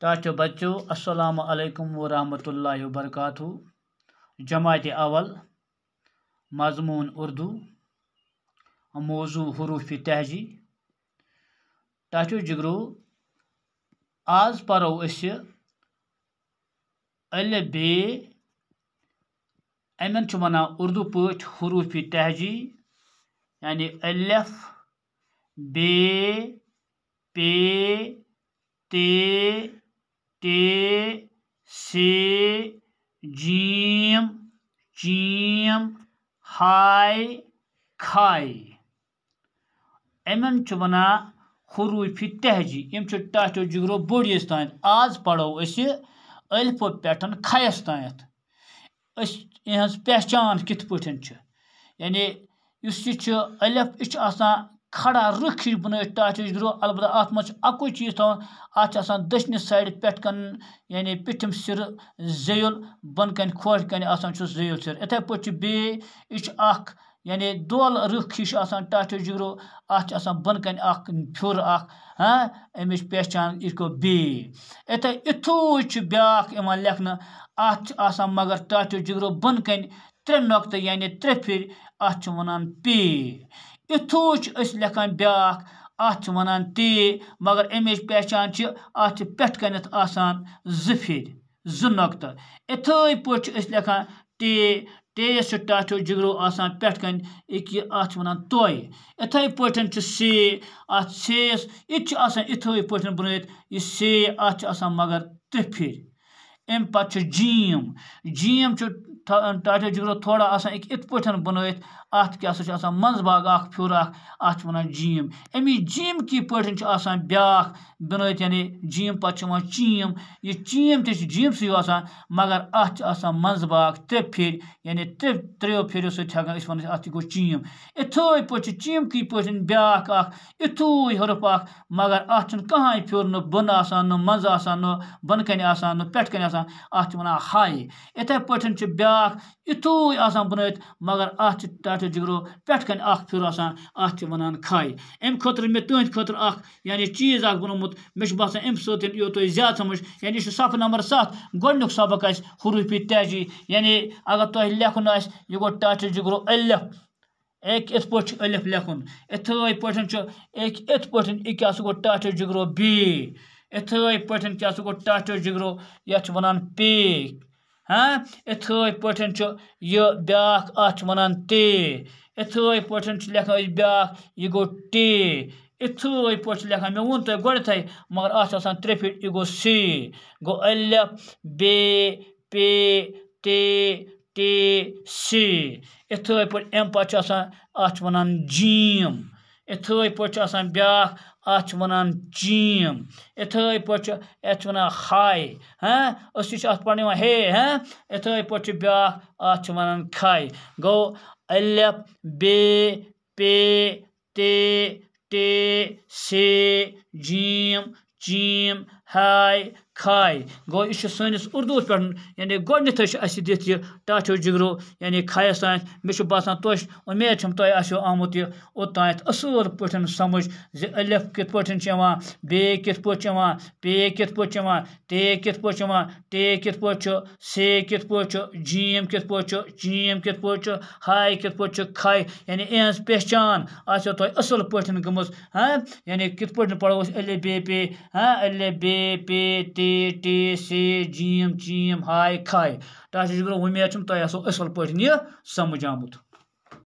टाचो बच्चों अस्सलाम अलैकुम वरहमतुल्लाहि वबरकातुहू। जमात अवल मजमून उर्दू मौजू हरूफ तहजी। टाचो जिगरो आज परो अलिफ बे अमन वन उर्दू पट हरूफ तहजी यानी अलिफ बे पे ते टे से जीम चीम हाय खाय अमन वन हरूफ तहजी। यम टाचो जिगरो बोड़ियस तान। आज पढ़ो अलिफ पे खयस तान यहज पहचान कित पठन यानी अलिफ यह खड़ा रुख हिश बन टाचो जिगरो। अलबत्ता अत मज अकुई चीज थवन अत दशन साइड पे कन यानी पिठम सिर जेयुल बन कन खोश कन जेयुल सिर। इथे पे बे यह यानी दोल रुख हिश टाचो जिगरो। अत बन कन फ्योर अमिच पहचान यह गो बे। इथे इथु ब्याख लेखन अत मगर टाचो जिगरो बन कन 3 नक्त यानी 3 फिर अत वनान पे। इथु लेखान ब्याख अत वनान ते मगर अमिच पहचान अत पेट कनत आसान 2 फिर 2 नक्त। इथे पे लेखान टे टेस टाचो जिगरो पेट कन अत वनान तोय। इथे पे से अत सेस यह इथे पे बनत यह से अत मगर 3 फिर। अम पे जीम जीम टाचो जिगरो थोड़ा इत पे बनत अत क्या मंज भाग फ्योर अत वनान जीम। अमी जीम की पे ब्याख बनत यानी जीम पे चीम यह चीम जीम सी मगर अत मंज भाग 3 फिर यानी 3 फिर वन अत गो चीम। इथे पे चीम की पे ब्याख इथु हरूफ मगर अत कहां फ्योर न बन न मंज न बन कन न पेट कन अत वनान हाय। इथे पे ब्याख इथु बनत मगर अत टाचो जिगरो पेट कन फ्योर अत वनान खाय। अम खुद मे तुंद खुद यानी चीज बनोमुत मे बसान अम सत यो तुम ज्यादा समझ यानी सफ नंबर 7 गोडनुक सबक हरूफ तहजी। यानी अगर तुम लेखन यह गो टाचो जिगरो अलिफ एक इत पे अलिफ लेखन। इथे पे इत पे क्या गो टाचो जिगरो बे। इथे पे क्या गो टाचो जिगरो यह वनान पे। इथे पे यह ब्याख अत वनान ते। इथे पे लेखान ब्याख यह गो टे। इथे पे लेखान मे वोन तुम गोथे मगर अत 3 फिर यह गो से गो अलिफ बे पे ते टे से। इथे पे अम पे अत वनान जीम। इथे पे ब्याख अत वनान चीम। इथे पे अत वनान हाय अत पढ़ने हे इथे पे ब्याख अत वनान खाय गो अलिफ बे पे ते टे से जीम चीम हाय खाय गो। यह सैनिस उर्दू पे यानी गोडनथ दिख यह टाचो जिगरो यानी खायस तान। मे बसान तुश उम्मीद तुम आमुत यह ओतान असल पे समझ जे अलिफ कित पे बे कित पे पे कित पे ते कित पे टे कित पे से कित पे जीम कित पे चीम कित पे हाय कित पे खाय यानी यहज पहचान तुम असल पे गमज। यानी कित पे पढ़ो अलिफ बे पे ते टे से जीम चीम हाय खाय। टाचो जिगरो उम्मीद तुम असल पे समझ आमुत।